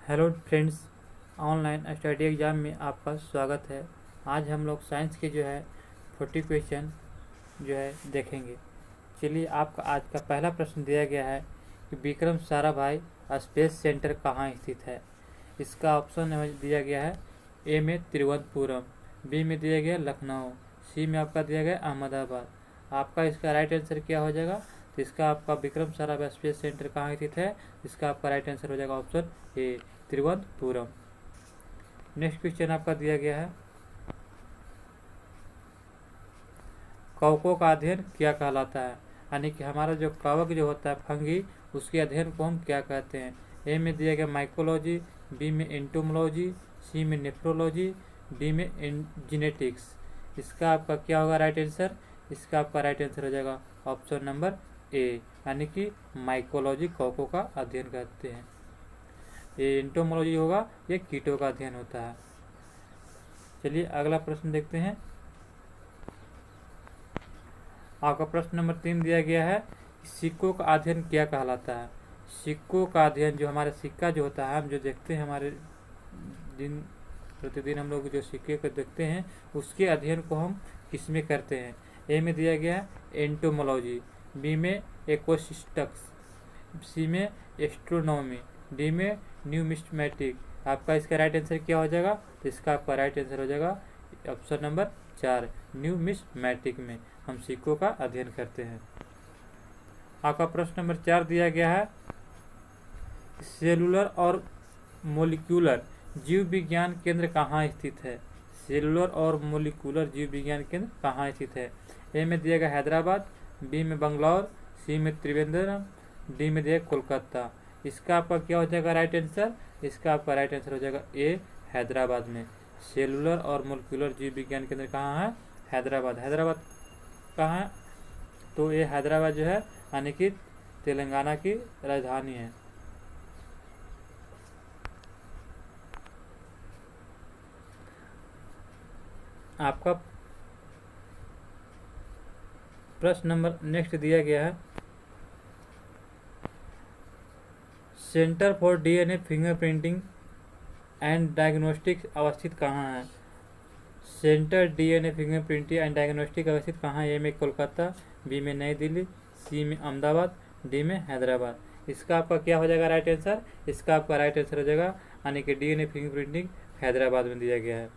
Hello friends, online study exam में आपका स्वागत है। आज हम लोग साइंस के जो है 40 क्वेश्चन जो है देखेंगे। चलिए, आपका आज का पहला प्रश्न दिया गया है कि विक्रम साराभाई स्पेस सेंटर कहाँ स्थित है। इसका ऑप्शन दिया गया है ए में तिरुवनंतपुरम, बी में दिया गया लखनऊ, सी में आपका दिया गया अहमदाबाद। आपका इसका राइट आंसर क्या हो जाएगा? तो इसका आपका विक्रम साराभाई स्पेस सेंटर कहाँ स्थित है? इसका आपका राइट आंसर हो जाएगा option A, Thiruvananthapuram. Next question आपका दिया गया है, कवकों का अध्ययन क्या कहलाता है। यानी कि हमारा जो कवक जो होता है फंगी, उसके अध्ययन को हम क्या कहते हैं। ए में दिया गया माइकोलॉजी, बी में एंटोमोलॉजी, सी में नेफ्रोलॉजी, डी में जीनेटिक्स। इसका आपका क्या होगा राइट आंसर? इसका आपका राइट आंसर हो जाएगा ऑप्शन नंबर ए, यानी कि माइकोलॉजी कवकों का अध्ययन करते हैं। ये एंटोमोलॉजी होगा, ये कीटों का अध्ययन होता है। चलिए अगला प्रश्न देखते हैं। आपका प्रश्न नंबर 3 दिया गया है, सिक्कों का अध्ययन क्या कहलाता है। सिक्कों का अध्ययन, जो हमारा सिक्का जो होता है, हम जो देखते हैं हमारे दिन प्रतिदिन हम लोग जो सिक्के को देखते हैं, उसके अध्ययन को हम किस में करते हैं। ए में दिया गया है एंटोमोलॉजी, बी में इकोसिस्टिक्स, सी में एस्ट्रोनॉमी, डी में न्यूमिस्मेटिक। आपका इसका राइट आंसर क्या हो जाएगा? तो इसका आपका राइट आंसर हो जाएगा ऑप्शन नंबर 4, न्यूमिस्मेटिक में हम सिक्कों का अध्ययन करते हैं। आपका प्रश्न नंबर 4 दिया गया है, सेलुलर और मोलिक्यूलर जीव विज्ञान केंद्र कहाँ स्थित है। सेलुलर और मोलिक्यूलर जीव विज्ञान केंद्र कहाँ स्थित है। ए में दिया गया हैदराबाद, बी में बंगलौर, सी में त्रिवेंद्रम, डी में दिया कोलकाता। इसका आपका क्या हो जाएगा राइट आंसर? इसका आपका राइट आंसर हो जाएगा ए, हैदराबाद में। सेलुलर और मोलिक्यूलर जीव विज्ञान केंद्र कहाँ है? हैदराबाद। हैदराबाद कहाँ है? तो ये हैदराबाद जो है यानी कि तेलंगाना की राजधानी है। आपका प्रश्न नंबर नेक्स्ट दिया गया है, centre for DNA fingerprinting and diagnostics अवस्थित कहाँ है। Centre DNA fingerprinting and diagnostic अवस्थित कहाँ है। ए में कोलकाता, बी में नई दिल्ली, सी में अहमदाबाद, डी में हैदराबाद। इसका आपका क्या हो जाएगा राइट आंसर? इसका आपका राइट आंसर हो जाएगा यानी कि डीएनए फिंगरप्रिंटिंग हैदराबाद में दिया गया है।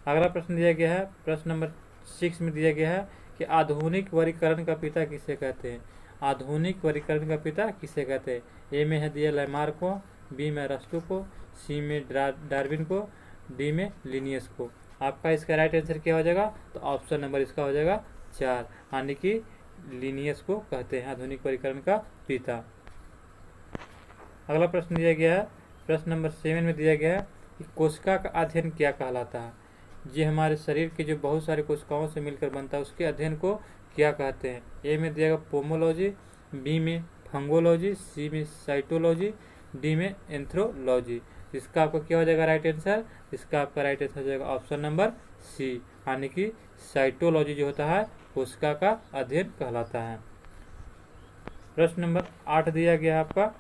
अगला प्रश्न दिया गया है, प्रश्न नंबर 6 में दिया गया है कि आधुनिक वर्गीकरण का पिता किसे कहते हैं। आधुनिक वर्गीकरण का पिता किसे कहते हैं। ए में है दिया लैमार्क को, बी में अरस्तु को, सी में डार्विन को, डी में लिनियस को। आपका इसका राइट आंसर क्या हो जाएगा? तो ऑप्शन नंबर इसका हो जाएगा 4, यानी कि लिनियस को कहते हैं आधुनिक वर्गीकरण का पिता। अगला प्रश्न दिया गया है, प्रश्न नंबर 7 में दिया गया है कि कोशिका का अध्ययन क्या कहलाता है। ये हमारे शरीर के जो बहुत सारे कोशिकाओं से मिलकर बनता है, उसके अध्ययन को क्या कहते हैं। ए में दिया गया पोमोलॉजी, बी में फंगोलॉजी, सी में साइटोलॉजी, डी में एंथ्रोलॉजी। इसका आपका क्या हो जाएगा राइट आंसर? इसका आपका राइट आंसर हो जाएगा ऑप्शन नंबर सी, यानी कि साइटोलॉजी जो होता है कोशिका का अध्ययन कहलाता है। प्रश्न नंबर 8 दिया गया है आपका।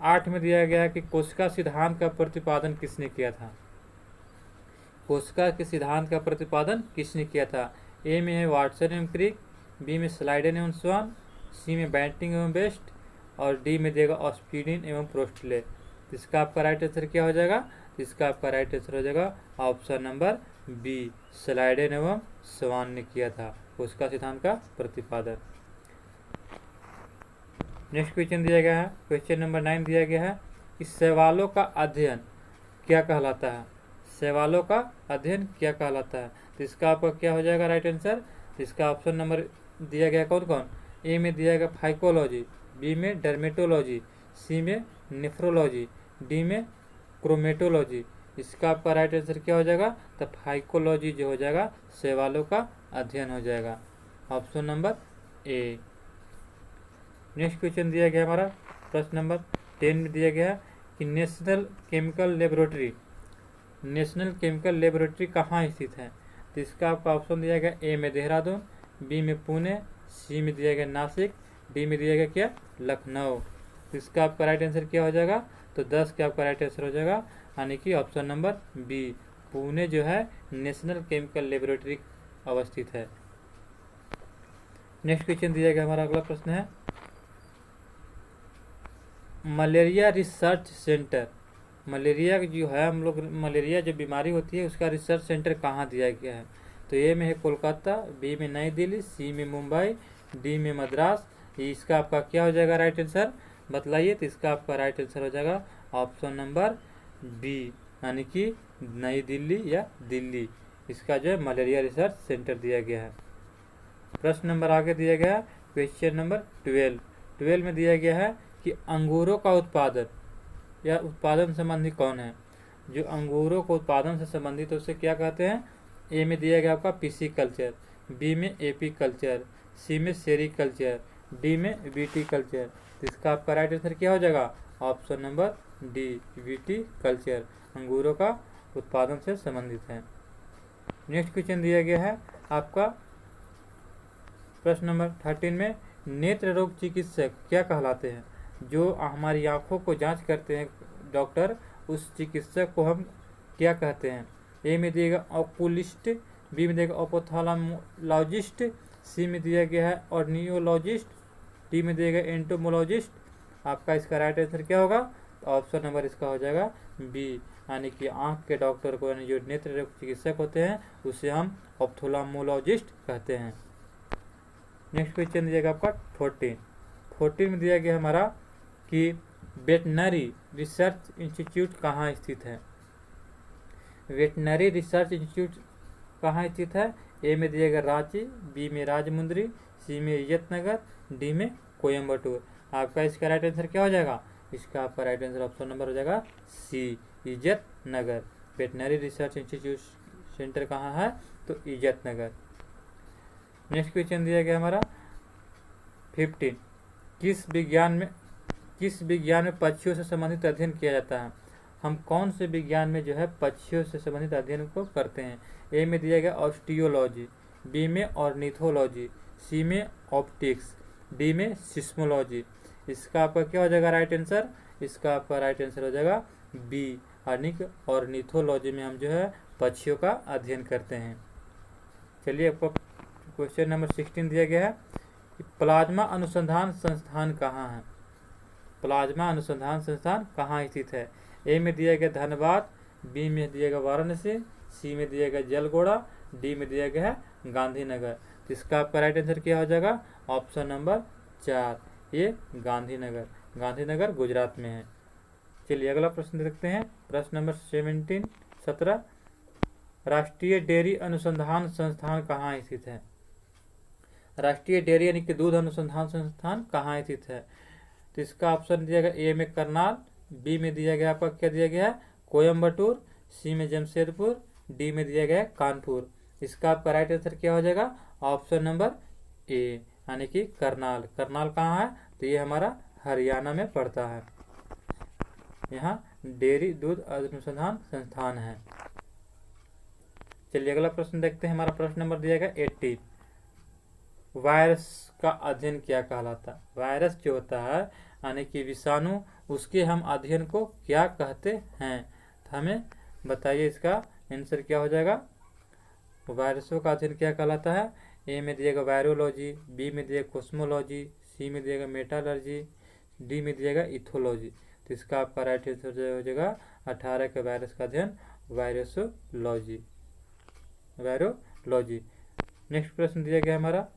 8 में दिया गया है कि कोशिका सिद्धांत का प्रतिपादन किसने किया था। कोशिका के सिद्धांत का प्रतिपादन किसने किया था। ए में है वाटसन एवं क्रिक, बी में स्लाइडेन एवं स्वान, सी में बैंटिंग एवं बेस्ट, और डी में देगा ऑस्पिडिन एवं प्रोस्टले। इसका आपका राइट आंसर क्या हो जाएगा? इसका आपका राइट आंसर हो जाएगा ऑप्शन नंबर बी, स्लाइडेन एवं स्वान ने किया था कोशिका सिद्धांत का प्रतिपादन। नेक्स्ट क्वेश्चन दिया गया है, क्वेश्चन नंबर 9 दिया गया है कि शैवालों का अध्ययन क्या कहलाता है। शैवालों का अध्ययन क्या कहलाता है। तो इसका आपका क्या हो जाएगा राइट आंसर? इसका ऑप्शन नंबर दिया गया कौन कौन। ए में दिया गया फाइकोलॉजी, बी में डर्मेटोलॉजी, सी में नेफ्रोलॉजी, डी में क्रोमेटोलॉजी। इसका आपका राइट आंसर क्या हो जाएगा? तो फाइकोलॉजी जो हो जाएगा शैवालों का अध्ययन हो जाएगा, ऑप्शन नंबर ए। नेक्स्ट क्वेश्चन दिया गया हमारा प्रश्न नंबर 10 में दिया गया कि नेशनल केमिकल लेबोरेटरी कहाँ स्थित है। तो इसका आपका ऑप्शन दिया गया ए में देहरादून, बी में पुणे, सी में दिया गया नासिक, डी में दिया गया क्या लखनऊ। तो इसका आपका राइट आंसर क्या हो जाएगा, तो 10 का आपका राइट आंसर हो जाएगा, यानी कि ऑप्शन नंबर बी, पुणे जो है नेशनल केमिकल लेबोरेटरी अवस्थित है। नेक्स्ट क्वेश्चन दिया गया, हमारा अगला प्रश्न है मलेरिया रिसर्च सेंटर, मलेरिया जो है हम लोग मलेरिया जो बीमारी होती है उसका रिसर्च सेंटर कहाँ दिया गया है, तो ए में है कोलकाता, बी में नई दिल्ली, सी में मुंबई, डी में मद्रास। इसका आपका क्या हो जाएगा राइट आंसर बतलाइए, तो इसका आपका राइट आंसर हो जाएगा ऑप्शन नंबर बी, यानी कि नई दिल्ली या दिल्ली, इसका जो है मलेरिया रिसर्च सेंटर दिया गया है। प्रश्न नंबर आगे दिया गया है क्वेश्चन नंबर 12 में दिया गया है कि अंगूरों का उत्पादन या उत्पादन संबंधी कौन है, जो अंगूरों को उत्पादन से संबंधित है उसे क्या कहते हैं। ए में दिया गया आपका पीसी कल्चर, बी में एपी कल्चर, सी में सेरी कल्चर, डी में वीटी कल्चर। तो इसका आपका राइट आंसर क्या हो जाएगा, option number D, VT culture, अंगूरों का उत्पादन से संबंधित है। नेक्स्ट क्वेश्चन दिया गया है आपका प्रश्न नंबर 13 में नेत्र रोग चिकित्सक क्या कहलाते हैं, जो हमारी आंखों को जांच करते हैं डॉक्टर, उस चिकित्सक को हम क्या कहते हैं। ए में दिएगा ऑकुलिस्ट, बी में दिएगा ओपोथालमोलॉजिस्ट, सी में दिया गया है ऑर्नियोलॉजिस्ट, डी में दिएगा एंटोमोलॉजिस्ट। आपका इसका राइट आंसर क्या होगा, तो ऑप्शन नंबर इसका हो जाएगा बी, यानी कि आंख के डॉक्टर को, यानी जो नेत्र रोग चिकित्सक होते हैं उसे हम ऑप्थोलमोलॉजिस्ट कहते हैं। नेक्स्ट क्वेश्चन दिएगा आपका 14 में दिया गया हमारा कि वेटनरी रिसर्च इंस्टीट्यूट कहाँ स्थित है। वेटनरी रिसर्च इंस्टीट्यूट कहाँ स्थित है, ए में दिया गया रांची, बी में राजमुंदरी, सी में इज्जतनगर, डी में कोयम्बटूर। आपका इसका राइट आंसर क्या हो जाएगा, इसका आपका राइट आंसर ऑप्शन नंबर हो जाएगा C, Izzatnagar. Veterinary research institute centre कहाँ है, तो इज्जतनगर। नेक्स्ट क्वेश्चन दिया गया हमारा 15, किस विज्ञान में पक्षियों से संबंधित अध्ययन किया जाता है। हम कौन से विज्ञान में जो है पक्षियों से संबंधित अध्ययन को करते हैं। ए में दिया गया ऑस्टियोलॉजी, बी में ऑर्निथोलॉजी, सी में ऑप्टिक्स, डी में सिस्मोलॉजी। इसका आपका क्या हो जाएगा राइट आंसर, इसका आपका राइट आंसर हो जाएगा बी, यानी ऑर्निथोलॉजी में हम जो है पक्षियों का अध्ययन करते हैं। चलिए आपको क्वेश्चन नंबर 16 दिया गया है कि प्लाज्मा अनुसंधान संस्थान कहाँ है। प्लाज्मा अनुसंधान संस्थान कहाँ स्थित है। ए में दिया गया धनबाद, बी में दिया गया वाराणसी, सी में दिया गया जलगोड़ा, डी में दिया गया है गांधीनगर। तो इसका आपका राइट आंसर क्या हो जाएगा, ऑप्शन नंबर 4, ये गांधीनगर गुजरात में है। चलिए अगला प्रश्न देखते हैं, प्रश्न नंबर 17, राष्ट्रीय डेयरी अनुसंधान संस्थान कहाँ स्थित है। राष्ट्रीय डेयरी यानी कि दूध अनुसंधान संस्थान कहाँ स्थित है। तो इसका ऑप्शन दिया गया ए में करनाल, बी में दिया गया आपका क्या दिया गया है कोयम्बटूर, सी में जमशेदपुर, डी में दिया गया कानपुर। इसका आपका राइट आंसर क्या हो जाएगा, ऑप्शन नंबर ए, यानी कि करनाल। करनाल कहाँ है, तो ये हमारा हरियाणा में पड़ता है, यहाँ डेयरी दूध अनुसंधान संस्थान है। चलिए अगला प्रश्न देखते हैं, हमारा प्रश्न नंबर दिया गया 18, वायरस का अध्ययन क्या कहलाता है। वायरस जो होता है यानी कि विषाणु, उसके हम अध्ययन को क्या कहते हैं, तो हमें बताइए इसका आंसर क्या हो जाएगा। वायरसों का अध्ययन क्या कहलाता है। ए में दिएगा वायरोलॉजी, बी में दिएगा कोस्मोलॉजी, सी में दिएगा मेटालर्जी, डी में दिएगा इथोलॉजी। तो इसका आपका राइट आंसर हो जाएगा 18 के वायरस का अध्ययन वायरोलॉजी। नेक्स्ट प्रश्न दिया गया हमारा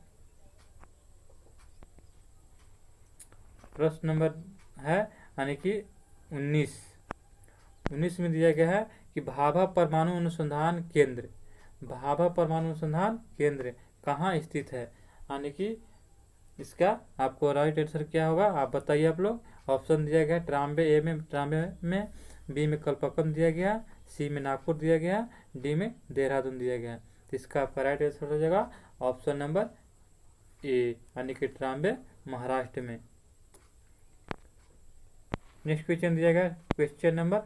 प्रश्न नंबर है यानी कि 19 में दिया गया है कि भाभा परमाणु अनुसंधान केंद्र कहाँ स्थित है, यानी कि इसका आपको राइट आंसर क्या होगा आप बताइए आप लोग। ऑप्शन दिया गया ट्राम्बे, ए में ट्राम्बे में, बी में कलपक्कम दिया गया, सी में नागपुर दिया गया, डी में देहरादून दिया गया। तो इसका आपका राइट आंसर हो जाएगा ऑप्शन नंबर ए, यानी कि ट्राम्बे महाराष्ट्र में। नेक्स्ट क्वेश्चन दिया गया क्वेश्चन नंबर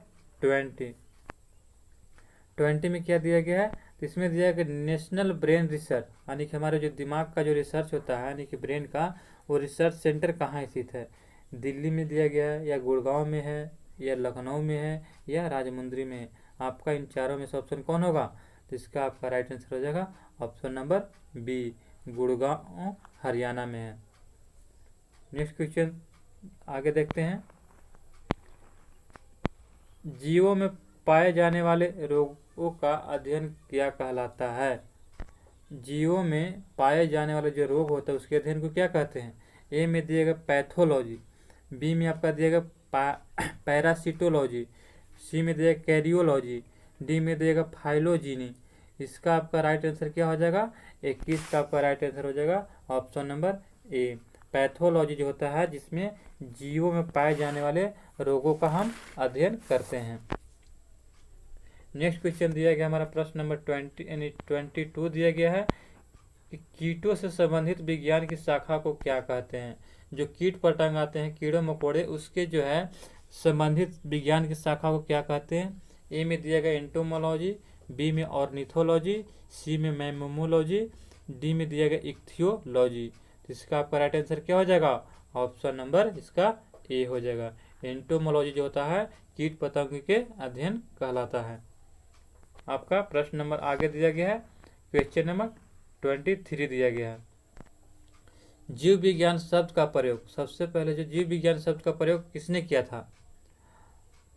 20 में क्या दिया गया है, तो इसमें दिया गया नेशनल ब्रेन रिसर्च, यानी कि हमारे जो दिमाग का जो रिसर्च होता है यानी कि ब्रेन का, वो रिसर्च सेंटर कहाँ स्थित है। दिल्ली में दिया गया है, या गुड़गांव में है, या लखनऊ में है, या राजमुंद्री में है। आपका इन चारों में से ऑप्शन कौन होगा? तो इसका आपका राइट आंसर हो जाएगा option number B, Gurgaon Haryana में है। नेक्स्ट क्वेश्चन आगे देखते हैं। जीवों में पाए जाने वाले रोगों का अध्ययन क्या कहलाता है? जीवों में पाए जाने वाले जो रोग होता है उसके अध्ययन को क्या कहते हैं? ए में दिएगा पैथोलॉजी, बी में आपका दिएगा पैरासिटोलॉजी, सी में दिएगा कैरियोलॉजी, डी में दिएगा फाइलोजीनी। इसका आपका राइट आंसर क्या हो जाएगा? 21 का आपका राइट आंसर हो जाएगा ऑप्शन नंबर ए, पैथोलॉजी जो होता है जिसमें जीवों में पाए जाने वाले रोगों का हम अध्ययन करते हैं। नेक्स्ट क्वेश्चन दिया गया हमारा प्रश्न नंबर 22 दिया गया है कि कीटों से संबंधित विज्ञान की शाखा को क्या कहते हैं? जो कीट पतंग आते हैं, कीड़े मकोड़े, उसके जो है संबंधित विज्ञान की शाखा को क्या कहते हैं? ए में दिया गया एंटोमोलॉजी, बी में ऑर्निथोलॉजी, सी में मैमोलॉजी, डी में दिया गया इक्थियोलॉजी। तो इसका आपका राइट आंसर क्या हो जाएगा? ऑप्शन नंबर इसका ए हो जाएगा। एंटोमोलॉजी जो होता है कीट पतंग के अध्ययन कहलाता है। आपका प्रश्न नंबर आगे दिया गया है, क्वेश्चन नंबर 23 दिया गया है। जीव विज्ञान शब्द का प्रयोग, सबसे पहले जो जीव विज्ञान शब्द का प्रयोग किसने किया था?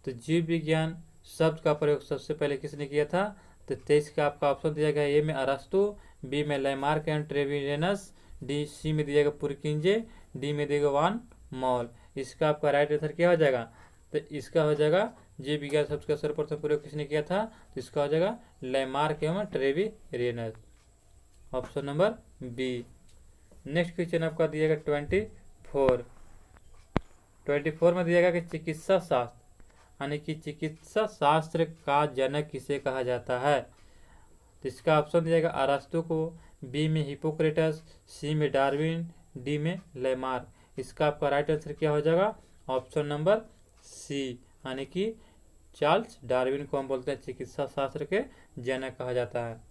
तो जीव विज्ञान शब्द का प्रयोग सबसे पहले किसने किया था? तो 23 का आपका ऑप्शन दिया गया ए में अरस्तु, बी में लैमार्क एंड ट्रेविजेनस, डी सी में दिया गया पुरकिंजे, डी में दिया गया वान मॉल। इसका आपका राइट आंसर क्या हो जाएगा? तो इसका हो जाएगा जीव विज्ञान शब्द का सर्वप्रथम प्रयोग किसने किया था? तो इसका हो जाएगा लैमार्क एवं ट्रेविजेनस, option number B. Next question आपका दिया गया 24 में दिया गया कि चिकित्सा शास्त्र यानी कि चिकित्सा शास्त्र का जनक किसे कहा जाता है? तो इसका ऑप्शन दिया गया अरस्तु को, बी में हिपोक्रेटस, सी में डार्विन, डी में लैमार्क। इसका आपका राइट आंसर क्या हो जाएगा? ऑप्शन नंबर सी, यानी कि चार्ल्स डार्विन को हम बोलते हैं चिकित्सा शास्त्र के जनक कहा जाता है।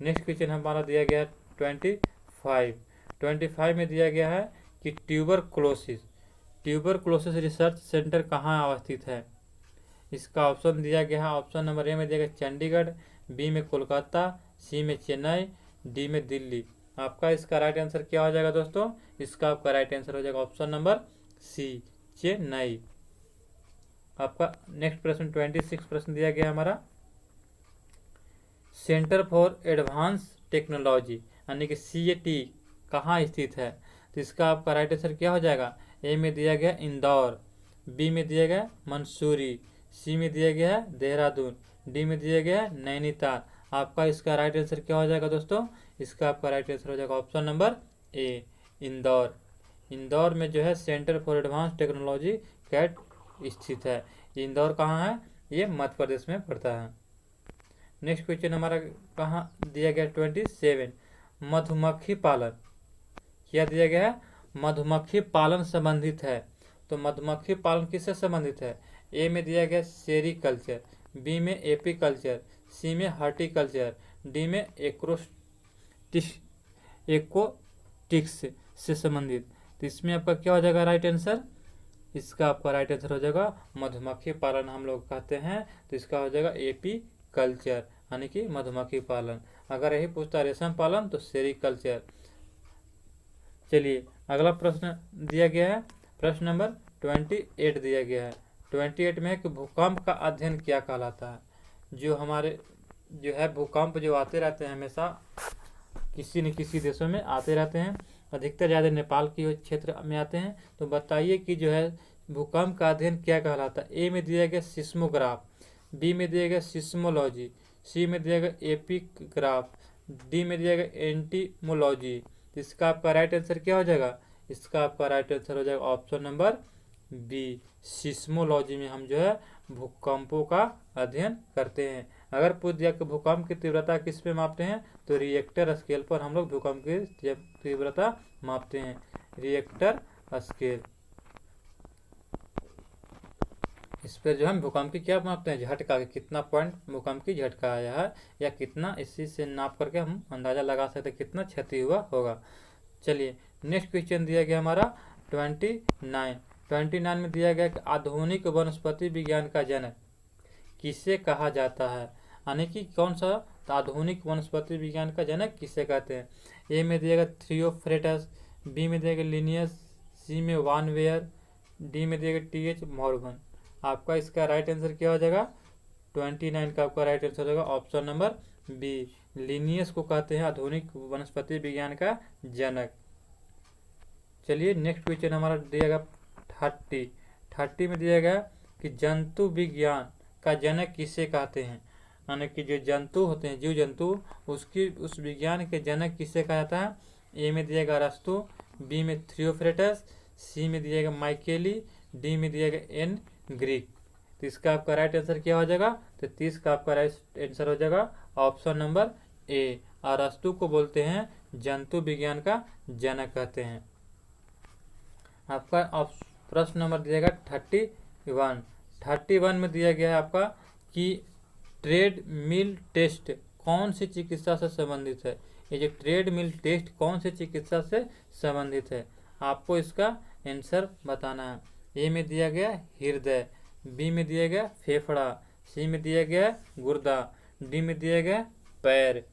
नेक्स्ट क्वेश्चन हमारा दिया गया 25 में दिया गया है कि ट्यूबरक्लोसिस रिसर्च सेंटर कहाँ अवस्थित है? इसका ऑप्शन दिया गया है, ऑप्शन नंबर ए में दिया गया चंडीगढ़, बी में कोलकाता, सी में चेन्नई, डी में दिल्ली। आपका इसका राइट आंसर क्या हो जाएगा दोस्तों? इसका आपका राइट आंसर हो जाएगा ऑप्शन नंबर सी, चेन्नई। आपका नेक्स्ट प्रश्न 26 प्रश्न दिया गया हमारा, सेंटर फॉर एडवांस टेक्नोलॉजी यानी कि CAT कहाँ स्थित है? तो इसका आपका राइट आंसर क्या हो जाएगा? ए में दिया गया इंदौर, बी में दिया गया मंसूरी, सी में दिया गया है देहरादून, डी में दिया गया है नैनीताल। आपका इसका राइट आंसर क्या हो जाएगा दोस्तों? इसका आपका राइट आंसर हो जाएगा option number A, Indore. Indore में जो है centre for advance technology CAT स्थित है। इंदौर कहाँ है? ये मध्य प्रदेश में पड़ता है। नेक्स्ट क्वेश्चन हमारा कहाँ दिया गया 27, मधुमक्खी पालन क्या दिया गया है? मधुमक्खी पालन संबंधित है। तो मधुमक्खी पालन किससे संबंधित है? ए में दिया गया सेरीकल्चर, बी में एपीकल्चर, सी में हॉर्टिकल्चर, डी में एकोटिक्स से संबंधित। तो इसमें आपका क्या हो जाएगा राइट आंसर? इसका आपका राइट आंसर हो जाएगा मधुमक्खी पालन हम लोग कहते हैं, तो इसका हो जाएगा एपीकल्चर यानी कि मधुमक्खी पालन। अगर यही पूछता रेशम पालन तो सेरीकल्चर। चलिए अगला प्रश्न दिया गया है, प्रश्न नंबर 28 दिया गया है। 28 में है कि भूकंप का अध्ययन क्या कहलाता है? जो हमारे जो है भूकंप जो आते रहते हैं हमेशा किसी न किसी देशों में आते रहते हैं, अधिकतर ज़्यादा नेपाल की क्षेत्र में आते हैं। तो बताइए कि जो है भूकंप का अध्ययन क्या कहलाता है? ए में दिया गया सिस्मोग्राफ, बी में दिया गया सिस्मोलॉजी, सी में दिया गया एपिग्राफ, डी में दिया गया एंटीमोलॉजी। इसका आपका राइट आंसर क्या हो जाएगा? इसका आपका राइट आंसर हो जाएगा ऑप्शन नंबर बी, सिस्मोलॉजी में हम जो है भूकंपों का अध्ययन करते हैं। अगर पूछ दिया कि भूकंप की तीव्रता किस पे मापते हैं तो रिएक्टर स्केल पर हम लोग भूकंप की तीव्रता मापते हैं, रिएक्टर स्केल। इस पर जो हम भूकंप की क्या मापते हैं? झटका, कितना पॉइंट भूकंप की झटका आया है या कितना, इसी से नाप करके हम अंदाजा लगा सकते हैं कितना क्षति हुआ होगा। चलिए नेक्स्ट क्वेश्चन दिया गया हमारा 29 में दिया गया कि आधुनिक वनस्पति विज्ञान का जनक किसे कहा जाता है, यानी कि कौन सा आधुनिक वनस्पति विज्ञान का जनक किसे कहते हैं। ए में दिएगा थियोफ्रेटस, बी में दिएगा लिनियस, सी में वान वेयर, डी में दिएगा टीएच मॉर्गन। आपका इसका राइट आंसर क्या हो जाएगा, 29 का आपका राइट आंसर हो जाएगा ऑप्शन नंबर बी, लिनियस को कहते हैं आधुनिक वनस्पति विज्ञान का जनक। चलिए नेक्स्ट क्वेश्चन हमारा दिया गया 30 में दिया गया कि जंतु विज्ञान का जनक किसे कहते हैं, यानी कि जो जंतु होते हैं जीव जंतु उसकी उस विज्ञान के जनक किसे कहा जाता है। ए में दिएगा अरस्तु, बी में थियोफ्रेटस, सी में दिएगा माइकेली, डी में दिएगा एन ग्रीक। तो इसका आपका राइट आंसर क्या हो जाएगा, तो 30 का आपका राइट आंसर हो जाएगा ऑप्शन नंबर ए, अरस्तु को बोलते हैं जंतु विज्ञान का जनक कहते हैं। आपका प्रश्न नंबर दिएगा 31 में दिया गया है आपका कि ट्रेड मिल टेस्ट कौन सी चिकित्सा से संबंधित है। ये जो ट्रेड मिल टेस्ट कौन सी चिकित्सा से संबंधित है, आपको इसका आंसर बताना है। ए में दिया गया हृदय, बी में दिया गया फेफड़ा, सी में दिया गया गुर्दा, डी में दिया गया पैर।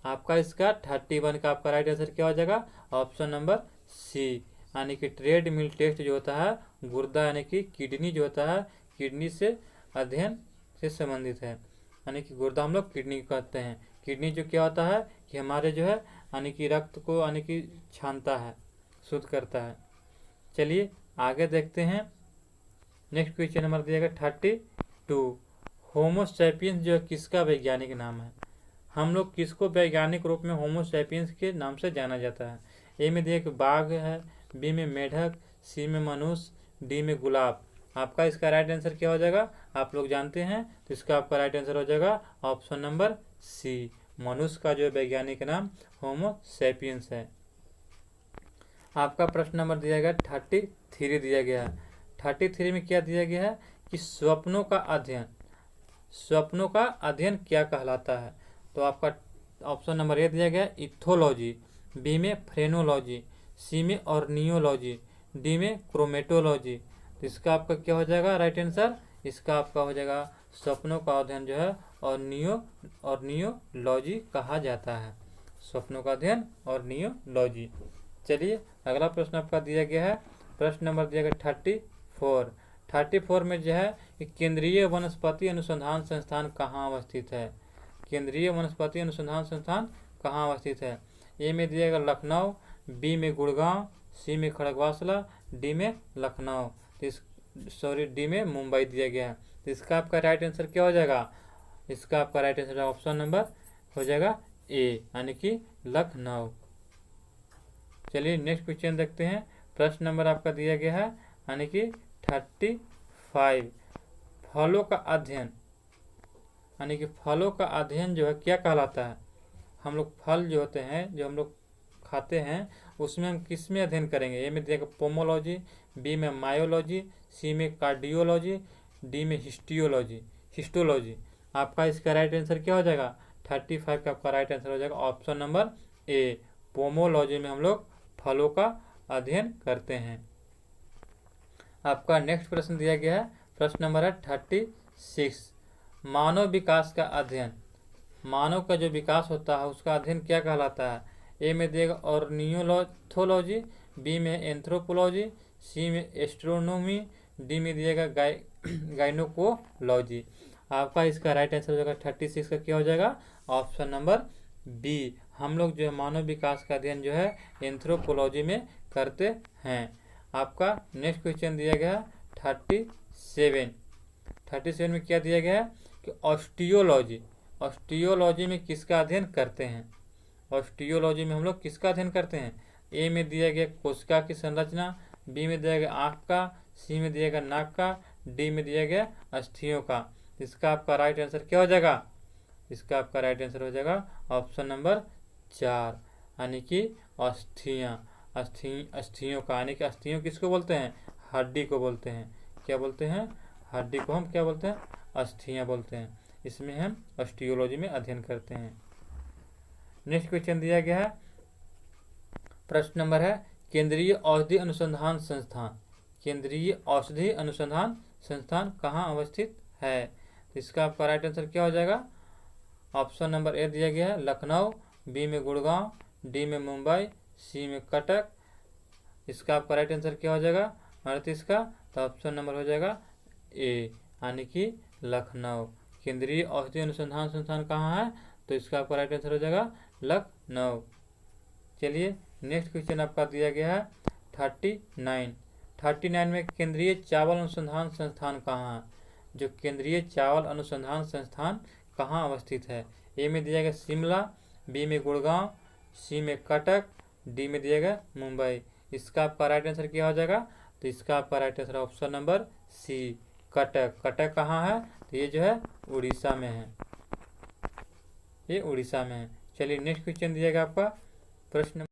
आपका इसका 31 का आपका राइट आंसर क्या हो जाएगा, ऑप्शन नंबर सी, यानी कि ट्रेड मिल टेस्ट जो होता है गुर्दा यानी कि किडनी जो होता है, किडनी से अध्ययन से संबंधित है, यानी कि गुर्दा हम लोग किडनी कहते हैं। किडनी जो क्या होता है कि हमारे जो है यानी कि रक्त को यानी कि छानता है, शुद्ध करता है। चलिए आगे देखते हैं। नेक्स्ट क्वेश्चन नंबर दिया गया 32, होमोसैपियंस जो है किसका वैज्ञानिक नाम है। हम लोग किसको वैज्ञानिक रूप में होमोसैपियंस के नाम से जाना जाता है। ए में दिया कि बाघ है, बी में मेढक, सी में मनुष्य, डी में गुलाब। आपका इसका राइट आंसर क्या हो जाएगा, आप लोग जानते हैं, तो इसका आपका राइट आंसर हो जाएगा ऑप्शन नंबर सी, मनुष्य का जो वैज्ञानिक नाम होमोसैपियंस है। आपका प्रश्न नंबर दिया गया 33 दिया गया है। 33 में क्या दिया गया है कि स्वप्नों का अध्ययन क्या कहलाता है। तो आपका ऑप्शन नंबर ए दिया गया इथोलॉजी, बी में फ्रेनोलॉजी, सी में ऑर्नियोलॉजी, डी में क्रोमेटोलॉजी। तो इसका आपका क्या हो जाएगा राइट आंसर, इसका आपका हो जाएगा स्वप्नों का अध्ययन जो है ऑर्नियोलॉजी कहा जाता है, स्वप्नों का अध्ययन ऑर्नियोलॉजी। चलिए अगला प्रश्न आपका दिया गया है, प्रश्न नंबर दिया गया 34 में जो है कि केंद्रीय वनस्पति अनुसंधान संस्थान कहाँ अवस्थित है। केंद्रीय वनस्पति अनुसंधान संस्थान कहाँ अवस्थित है। ए में दिया गया लखनऊ, बी में गुड़गांव, सी में खड़गवासला, डी में लखनऊ। डी में मुंबई दिया गया है। तो इसका आपका राइट आंसर क्या हो जाएगा, इसका आपका राइट आंसर ऑप्शन नंबर हो जाएगा ए, यानी कि लखनऊ। चलिए नेक्स्ट क्वेश्चन देखते हैं। प्रश्न नंबर आपका दिया गया है यानी कि 35, फलों का अध्ययन, यानी कि फलों का अध्ययन जो है क्या कहलाता है। हम लोग फल जो होते हैं जो हम लोग खाते हैं उसमें हम किस में अध्ययन करेंगे। ए में दिया गया पोमोलॉजी, बी में मायोलॉजी, सी में कार्डियोलॉजी, डी में हिस्टोलॉजी। आपका इसका राइट आंसर क्या हो जाएगा, 35 का आपका राइट आंसर हो जाएगा ऑप्शन नंबर ए, पोमोलॉजी में हम लोग फलों का अध्ययन करते हैं। आपका नेक्स्ट प्रश्न दिया गया है, प्रश्न नंबर है 36, मानव विकास का अध्ययन, मानव का जो विकास होता है उसका अध्ययन क्या कहलाता है। ए में देगा ऑर्नियोलॉजी, बी में एंथ्रोपोलॉजी, सी में एस्ट्रोनॉमी, डी में दिएगा गाइनोकोलॉजी। आपका इसका राइट आंसर हो जाएगा 36 का क्या हो जाएगा ऑप्शन नंबर बी, हम लोग जो है मानव विकास का अध्ययन जो है एंथ्रोपोलॉजी में करते हैं। आपका नेक्स्ट क्वेश्चन दिया गया 37 में क्या दिया गया है कि ऑस्टियोलॉजी में किसका अध्ययन करते हैं। ऑस्टियोलॉजी में हम लोग किसका अध्ययन करते हैं। ए में दिया गया कोशिका की संरचना, बी में दिया गया आँख का, सी में दिया गया नाक का, डी में दिया गया अस्थियों का। इसका आपका राइट आंसर क्या हो जाएगा, इसका आपका राइट आंसर हो जाएगा ऑप्शन नंबर 4, यानी कि अस्थियों का, यानी कि अस्थियों किसको बोलते हैं, हड्डी को बोलते हैं। क्या बोलते हैं, हड्डी को हम क्या बोलते हैं, अस्थियां बोलते हैं। इसमें हम ऑस्टियोलॉजी में अध्ययन करते हैं। नेक्स्ट क्वेश्चन दिया गया है, प्रश्न नंबर है केंद्रीय औषधि अनुसंधान संस्थान, केंद्रीय औषधि अनुसंधान संस्थान कहाँ अवस्थित है? तो इसका आपका राइट आंसर क्या हो जाएगा? ऑप्शन नंबर ए दिया गया है लखनऊ, बी में गुड़गांव, डी में मुंबई, सी में कटक। इसका आपका राइट आंसर क्या हो जाएगा 38 का? तो ऑप्शन नंबर हो जाएगा ए, यानी कि लखनऊ। केंद्रीय औषधि अनुसंधान संस्थान कहाँ है? तो इसका आपका राइट आंसर हो जाएगा लखनऊ। चलिए नेक्स्ट क्वेश्चन आपका दिया गया है 39 में केंद्रीय चावल अनुसंधान संस्थान कहाँ है? जो केंद्रीय चावल अनुसंधान संस्थान कहाँ अवस्थित है? ए में दिया गया शिमला, बी में गुड़गांव, सी में कटक, डी में दिया गया मुंबई। इसका आपका राइट आंसर क्या हो जाएगा? तो इसका आपका right answer option number C, Cuttack. Cuttack कहाँ है? तो ये जो है उड़ीसा में है, ये उड़ीसा में है। चलिए नेक्स्ट क्वेश्चन दिएगा आपका प्रश्न